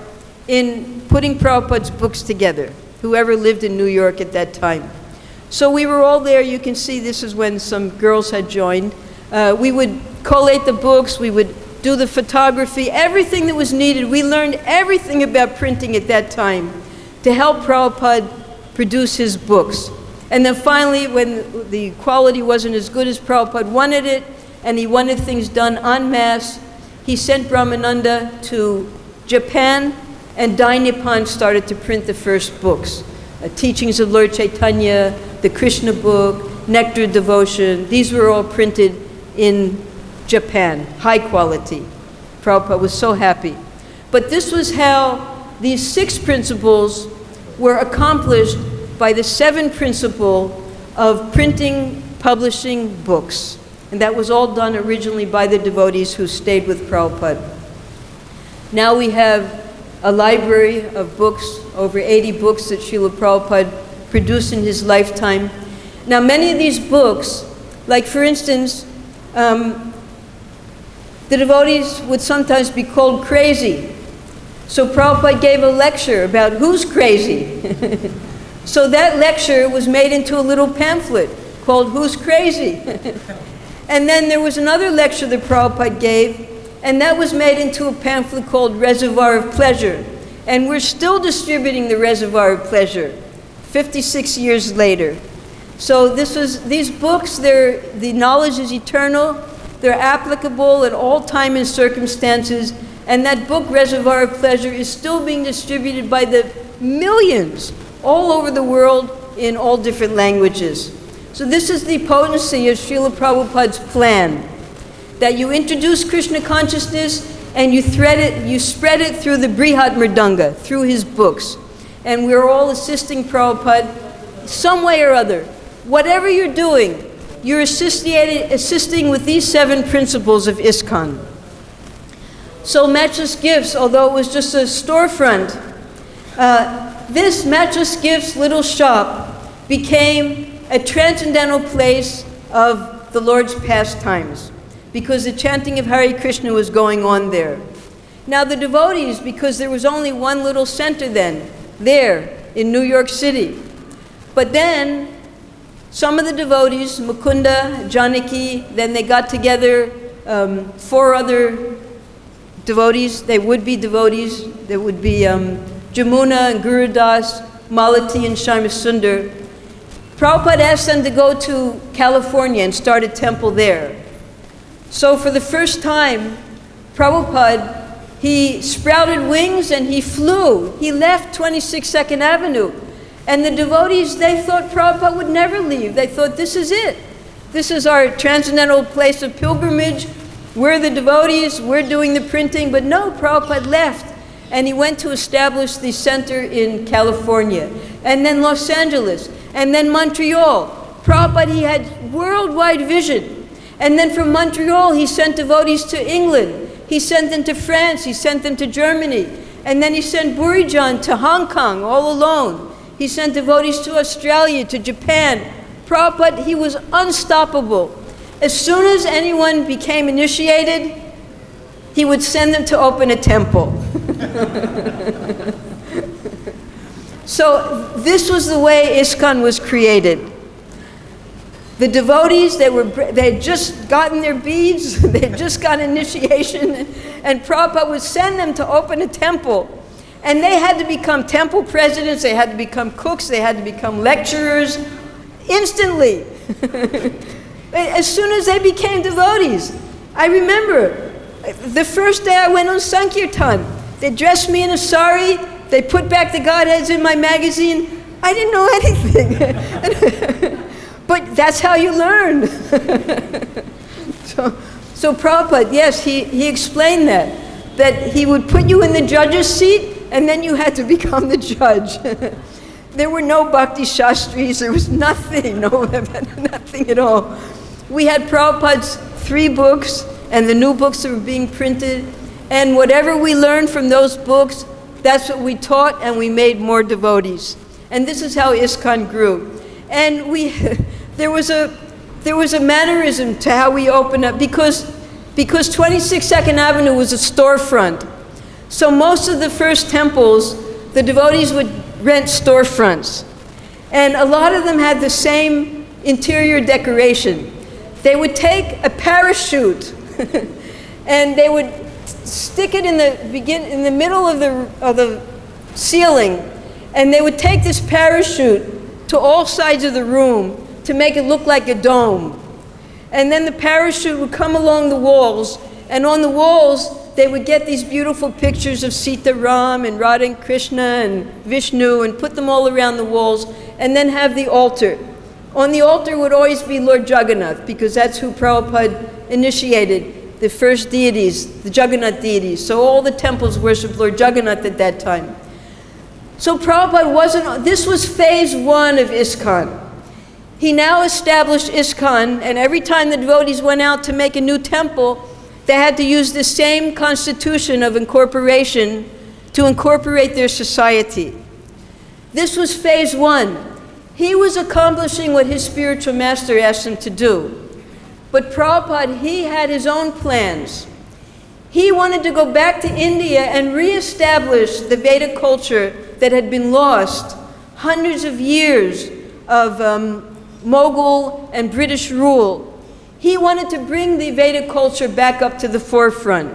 in putting Prabhupada's books together, whoever lived in New York at that time. So we were all there. You can see this is when some girls had joined. We would collate the books, we would do the photography, everything that was needed. We learned everything about printing at that time to help Prabhupada produce his books. And then finally, when the quality wasn't as good as Prabhupada wanted it, and he wanted things done en masse, he sent Brahmananda to Japan, and Dai Nippon started to print the first books. Teachings of Lord Chaitanya, the Krishna book, Nectar Devotion, these were all printed in Japan, high quality. Prabhupada was so happy. But this was how these 6 principles were accomplished by the 7th principle of printing, publishing books. And that was all done originally by the devotees who stayed with Prabhupada. Now we have a library of books, over 80 books that Srila Prabhupada produced in his lifetime. Now many of these books, like for instance, the devotees would sometimes be called crazy. So Prabhupada gave a lecture about who's crazy. So that lecture was made into a little pamphlet called Who's Crazy? And then there was another lecture that Prabhupada gave, and that was made into a pamphlet called Reservoir of Pleasure. And we're still distributing the Reservoir of Pleasure, 56 years later. So these books, the knowledge is eternal, they're applicable at all time and circumstances, and that book, Reservoir of Pleasure, is still being distributed by the millions all over the world in all different languages. So this is the potency of Srila Prabhupada's plan, that you introduce Krishna consciousness and you spread it through the Brihat Mridanga, through his books. And we're all assisting Prabhupada some way or other. Whatever you're doing, you're assisting with these 7 principles of Iskcon. So Matchless Gifts, although it was just a storefront, this Matchless Gifts little shop became a transcendental place of the Lord's pastimes, because the chanting of Hare Krishna was going on there. Now the devotees, because there was only one little center then, there in New York City. But then some of the devotees, Mukunda, Janaki, then they got together 4 other devotees, they would be devotees. There would be Jamuna and Gurudas, Malati and Shyama Prabhupada asked them to go to California and start a temple there. So for the first time, Prabhupada, he sprouted wings and he flew. He left 26 2nd Avenue. And the devotees, they thought Prabhupada would never leave. They thought, this is it. This is our transcendental place of pilgrimage. We're the devotees, we're doing the printing. But no, Prabhupada left. And he went to establish the center in California. And then Los Angeles. And then Montreal. Prabhupada, he had worldwide vision. And then from Montreal, he sent devotees to England. He sent them to France. He sent them to Germany. And then he sent Burijan to Hong Kong all alone. He sent devotees to Australia, to Japan. Prabhupada, he was unstoppable. As soon as anyone became initiated, he would send them to open a temple. So this was the way Iskcon was created. The devotees, they had just gotten their beads, they had just got initiation, and Prabhupada would send them to open a temple. And they had to become temple presidents, they had to become cooks, they had to become lecturers, instantly. As soon as they became devotees. I remember, the first day I went on Sankirtan, they dressed me in a sari, they put back the Godheads in my magazine. I didn't know anything. But that's how you learn. So Prabhupada, yes, he explained that he would put you in the judge's seat, and then you had to become the judge. There were no Bhakti Shastris, there was nothing, nothing at all. We had Prabhupada's 3 books, and the new books that were being printed, and whatever we learned from those books, that's what we taught, and we made more devotees. And this is how Iskcon grew. And there was a mannerism to how we opened up, because 26 2nd Avenue was a storefront. So most of the first temples, the devotees would rent storefronts. And a lot of them had the same interior decoration. They would take a parachute and they would stick it in the middle of the ceiling, and they would take this parachute to all sides of the room to make it look like a dome. And then the parachute would come along the walls, and on the walls they would get these beautiful pictures of Sita Ram and Radha and Krishna and Vishnu and put them all around the walls, and then have the altar. On the altar would always be Lord Jagannath, because that's who Prabhupada initiated, the first deities, the Jagannath deities. So all the temples worshiped Lord Jagannath at that time. So Prabhupada this was phase 1 of Iskcon. He now established Iskcon, and every time the devotees went out to make a new temple, they had to use the same constitution of incorporation to incorporate their society. This was phase 1. He was accomplishing what his spiritual master asked him to do. But Prabhupada, he had his own plans. He wanted to go back to India and reestablish the Vedic culture that had been lost, hundreds of years of Mughal and British rule. He wanted to bring the Vedic culture back up to the forefront.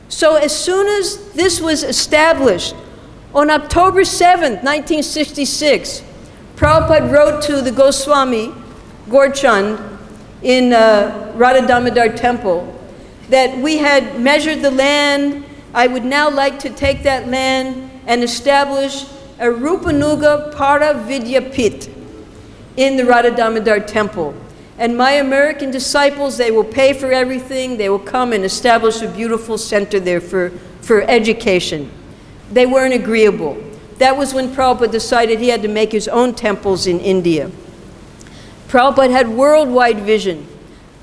So as soon as this was established, on October 7th, 1966, Prabhupada wrote to the Goswami, Gorchand, in Radha Damodar Temple, that we had measured the land. I would now like to take that land and establish a Rupanuga Para Vidyapit in the Radha Damodar Temple. And my American disciples, they will pay for everything. They will come and establish a beautiful center there for education. They weren't agreeable. That was when Prabhupada decided he had to make his own temples in India. Prabhupada had worldwide vision.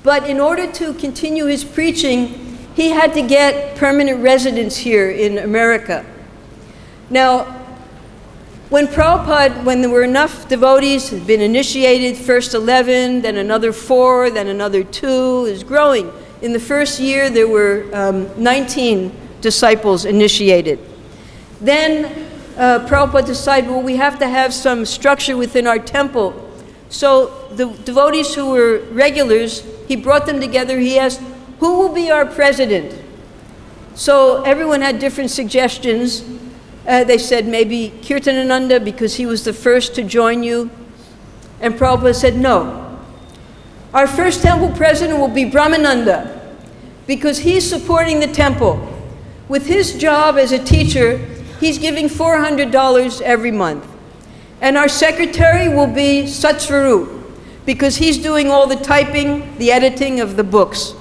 But in order to continue his preaching, he had to get permanent residence here in America. Now, when there were enough devotees, had been initiated, first 11, then another 4, then another 2, it was growing. In the first year, there were 19 disciples initiated. Then Prabhupada decided, well, we have to have some structure within our temple. So the devotees who were regulars, he brought them together. He asked, who will be our president? So everyone had different suggestions. They said maybe Kirtanananda because he was the first to join you. And Prabhupada said, no. Our first temple president will be Brahmananda because he's supporting the temple. With his job as a teacher, he's giving $400 every month. And our secretary will be Satsvarup because he's doing all the typing, the editing of the books.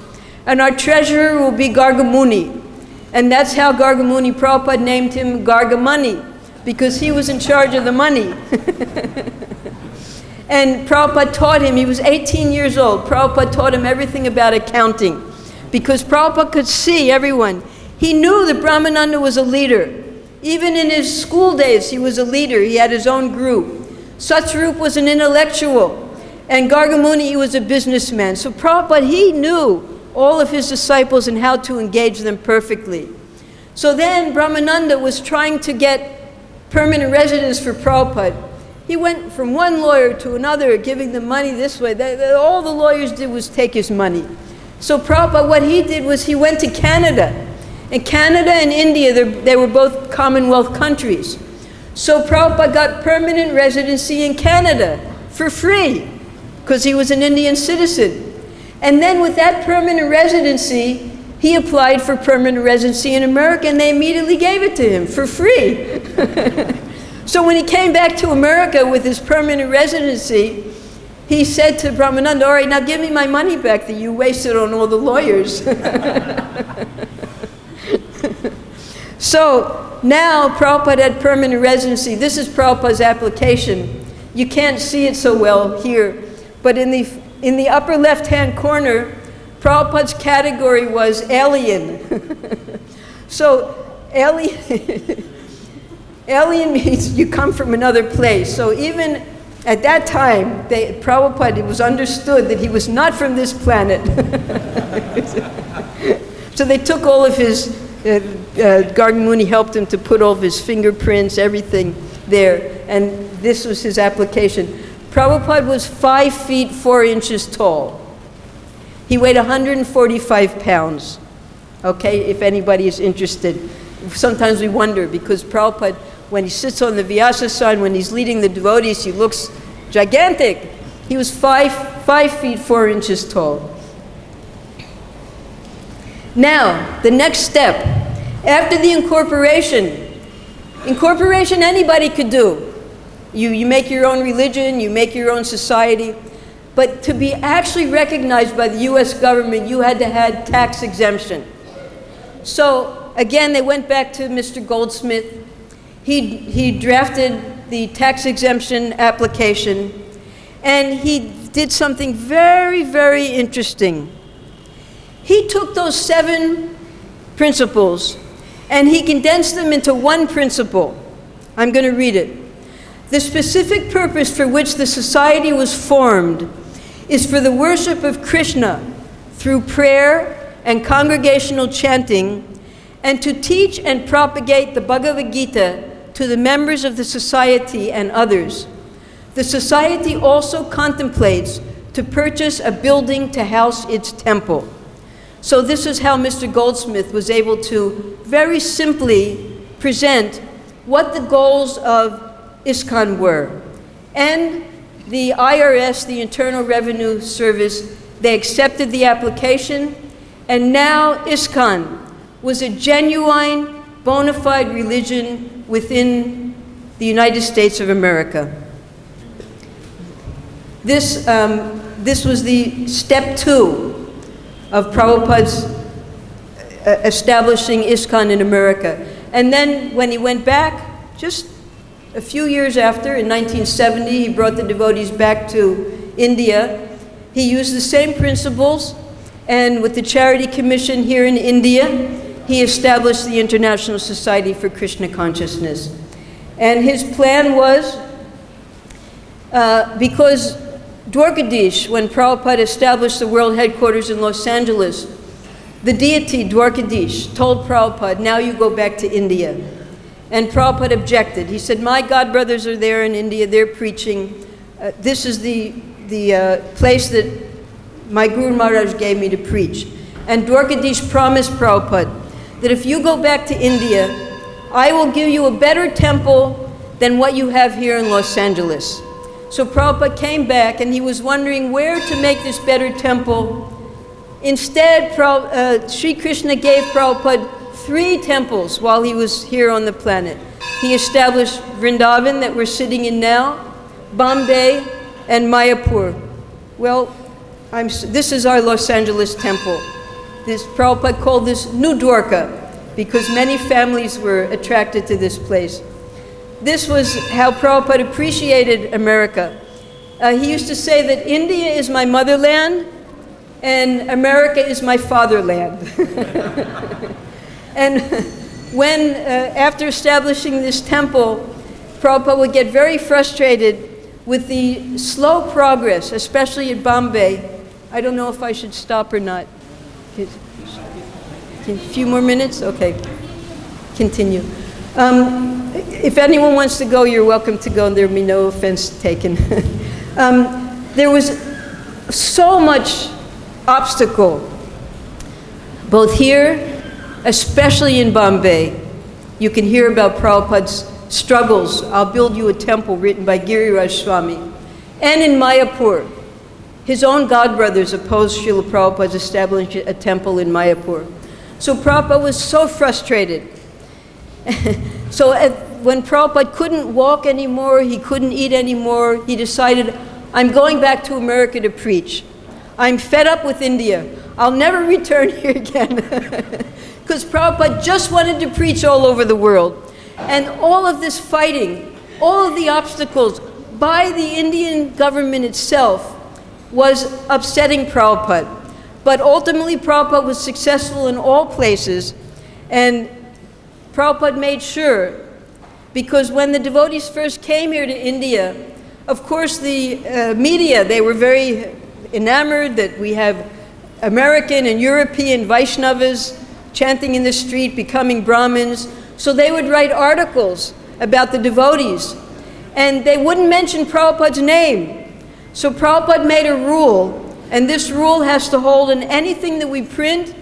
And our treasurer will be Gargamuni. And that's how Gargamuni Prabhupada named him Gargamuni, because he was in charge of the money. And Prabhupada taught him, he was 18 years old, Prabhupada taught him everything about accounting, because Prabhupada could see everyone. He knew that Brahmananda was a leader. Even in his school days, he was a leader. He had his own group. Satsvarup was an intellectual, and Gargamuni, he was a businessman. So Prabhupada, he knew all of his disciples and how to engage them perfectly. So then Brahmananda was trying to get permanent residence for Prabhupada. He went from one lawyer to another, giving them money this way. All the lawyers did was take his money. So Prabhupada, what he did was he went to Canada. And Canada and India, they were both Commonwealth countries. So Prabhupada got permanent residency in Canada for free, because he was an Indian citizen. And then with that permanent residency, he applied for permanent residency in America, and they immediately gave it to him for free. So when he came back to America with his permanent residency, he said to Brahmananda, all right, now give me my money back that you wasted on all the lawyers. So now Prabhupada had permanent residency. This is Prabhupada's application. You can't see it so well here, but in the upper left-hand corner, Prabhupada's category was alien. So alien, alien means you come from another place. So even at that time, Prabhupada, it was understood that he was not from this planet. So they took all of his, Gargamuni helped him to put all of his fingerprints, everything there, and this was his application. Prabhupada was 5 feet 4 inches tall. He weighed 145 pounds, okay, if anybody is interested. Sometimes we wonder, because Prabhupada, when he sits on the Vyasasana, when he's leading the devotees, he looks gigantic. He was 5 feet 4 inches tall. Now, the next step, after the incorporation anybody could do. You make your own religion, you make your own society, but to be actually recognized by the US government, you had to have tax exemption. So again, they went back to Mr. Goldsmith. He drafted the tax exemption application, and he did something very, very interesting. He took those 7 principles and he condensed them into one principle. I'm going to read it. The specific purpose for which the society was formed is for the worship of Krishna through prayer and congregational chanting, and to teach and propagate the Bhagavad-Gita to the members of the society and others. The society also contemplates to purchase a building to house its temple. So this is how Mr. Goldsmith was able to very simply present what the goals of Iskcon were. And the IRS, the Internal Revenue Service, they accepted the application, and now Iskcon was a genuine, bona fide religion within the United States of America. This was the step 2 of Prabhupada's establishing Iskcon in America. And then when he went back, just a few years after, in 1970, he brought the devotees back to India. He used the same principles, and with the Charity Commission here in India, he established the International Society for Krishna Consciousness. And his plan was, because Dwarkadish, when Prabhupada established the world headquarters in Los Angeles, the deity Dwarkadish told Prabhupada, now you go back to India. And Prabhupada objected. He said, my godbrothers are there in India, they're preaching. This is the place that my Guru Maharaj gave me to preach. And Dwarkadish promised Prabhupada that if you go back to India, I will give you a better temple than what you have here in Los Angeles. So Prabhupada came back and he was wondering where to make this better temple. Instead, Sri Krishna gave Prabhupada 3 temples while he was here on the planet. He established Vrindavan that we're sitting in now, Bombay, and Mayapur. Well, this is our Los Angeles temple. Prabhupada called this New Dwarka because many families were attracted to this place. This was how Prabhupada appreciated America. He used to say that India is my motherland and America is my fatherland. And when, after establishing this temple, Prabhupada would get very frustrated with the slow progress, especially at Bombay. I don't know if I should stop or not. A few more minutes? Okay, continue. If anyone wants to go, you're welcome to go, and there will be no offense taken. There was so much obstacle, both here, especially in Bombay. You can hear about Prabhupada's struggles. I'll build you a temple, written by Giriraj Swami. And in Mayapur, his own godbrothers opposed Srila Prabhupada's establishing a temple in Mayapur. So Prabhupada was so frustrated. So when Prabhupada couldn't walk anymore, he couldn't eat anymore, he decided, I'm going back to America to preach. I'm fed up with India. I'll never return here again. Because Prabhupada just wanted to preach all over the world. And all of this fighting, all of the obstacles by the Indian government itself was upsetting Prabhupada. But ultimately Prabhupada was successful in all places, and Prabhupada made sure, because when the devotees first came here to India, of course the media, they were very enamored that we have American and European Vaishnavas chanting in the street, becoming Brahmins. So they would write articles about the devotees, and they wouldn't mention Prabhupada's name. So Prabhupada made a rule, and this rule has to hold in anything that we print,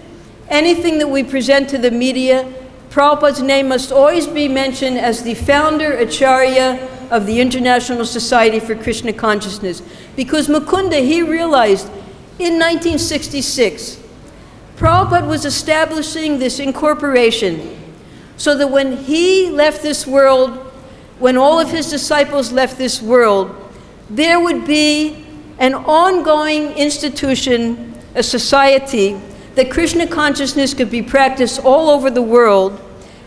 anything that we present to the media. Prabhupada's name must always be mentioned as the founder, Acharya of the International Society for Krishna Consciousness. Because Mukunda, he realized in 1966, Prabhupada was establishing this incorporation so that when he left this world, when all of his disciples left this world, there would be an ongoing institution, a society, that Krishna consciousness could be practiced all over the world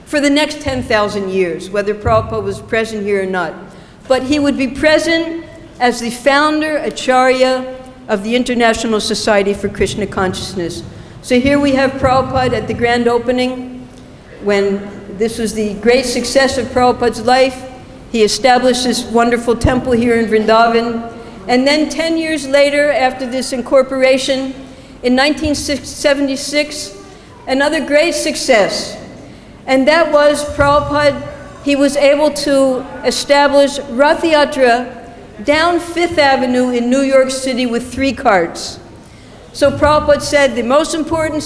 for the next 10,000 years, whether Prabhupada was present here or not. But he would be present as the founder, Acharya of the International Society for Krishna Consciousness. So here we have Prabhupada at the grand opening. When this was the great success of Prabhupada's life, he established this wonderful temple here in Vrindavan. And then 10 years later, after this incorporation, in 1976, another great success. And that was Prabhupada, he was able to establish Rath Yatra down Fifth Avenue in New York City with 3 carts. So Prabhupada said the most important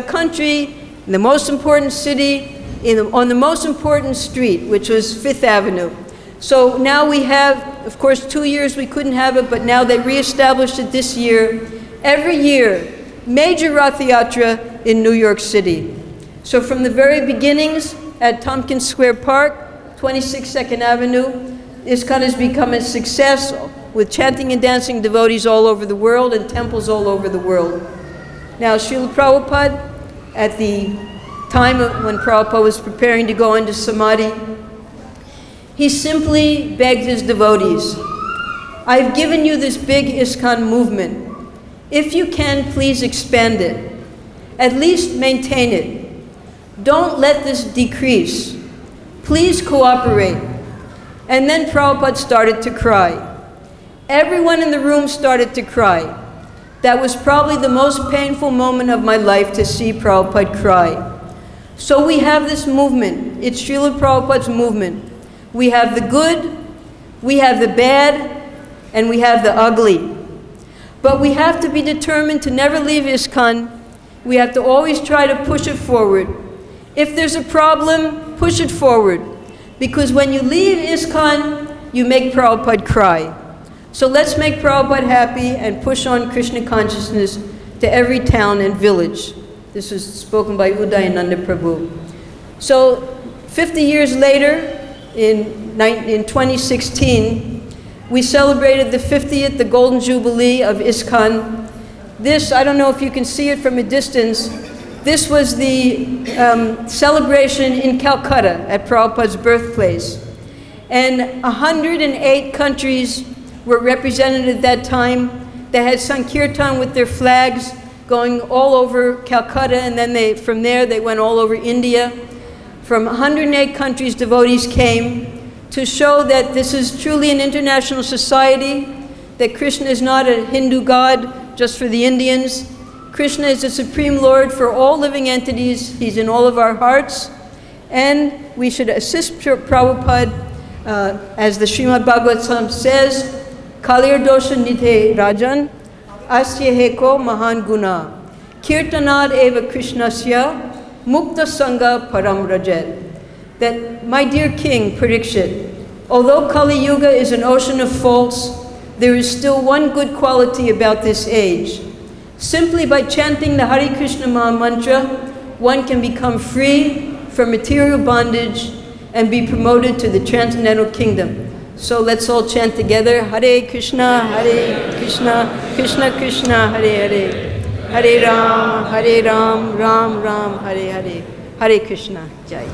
country, the most important city, on the most important street, which was Fifth Avenue. So now we have, of course, 2 years we couldn't have it, but now they reestablished it this year. Every year, major Rath Yatra in New York City. So from the very beginnings at Tompkins Square Park, 26 Second Avenue, Iskcon has become a success with chanting and dancing devotees all over the world and temples all over the world. Now, Srila Prabhupada, at the time when Prabhupada was preparing to go into Samadhi, he simply begged his devotees, I've given you this big Iskcon movement. If you can, please expand it. At least maintain it. Don't let this decrease. Please cooperate. And then Prabhupada started to cry. Everyone in the room started to cry. That was probably the most painful moment of my life, to see Prabhupada cry. So we have this movement. It's Srila Prabhupada's movement. We have the good, we have the bad, and we have the ugly. But we have to be determined to never leave Iskcon. We have to always try to push it forward. If there's a problem, push it forward. Because when you leave Iskcon, you make Prabhupada cry. So let's make Prabhupada happy and push on Krishna consciousness to every town and village. This was spoken by Udayananda Prabhu. So 50 years later, in 2016, we celebrated the 50th, the Golden Jubilee of Iskcon. This, I don't know if you can see it from a distance, this was the celebration in Calcutta at Prabhupada's birthplace. And 108 countries were represented at that time. They had Sankirtan with their flags going all over Calcutta, and then from there they went all over India. From 108 countries, devotees came to show that this is truly an international society, that Krishna is not a Hindu god just for the Indians. Krishna is the Supreme Lord for all living entities. He's in all of our hearts. And we should assist Prabhupada, as the Srimad Bhagavatam says, Kalir dosha nithe rajan, asya heko mahan guna, kirtanad eva krishnasya, mukta sangha param rajet. That, my dear King Parikshit, although Kali Yuga is an ocean of faults, there is still one good quality about this age. Simply by chanting the Hare Krishna Maha Mantra, one can become free from material bondage and be promoted to the transcendental kingdom. So let's all chant together, Hare Krishna, Krishna Krishna, Hare Hare, Hare Ram, Ram Ram, Hare Hare, Hare Krishna, Jai.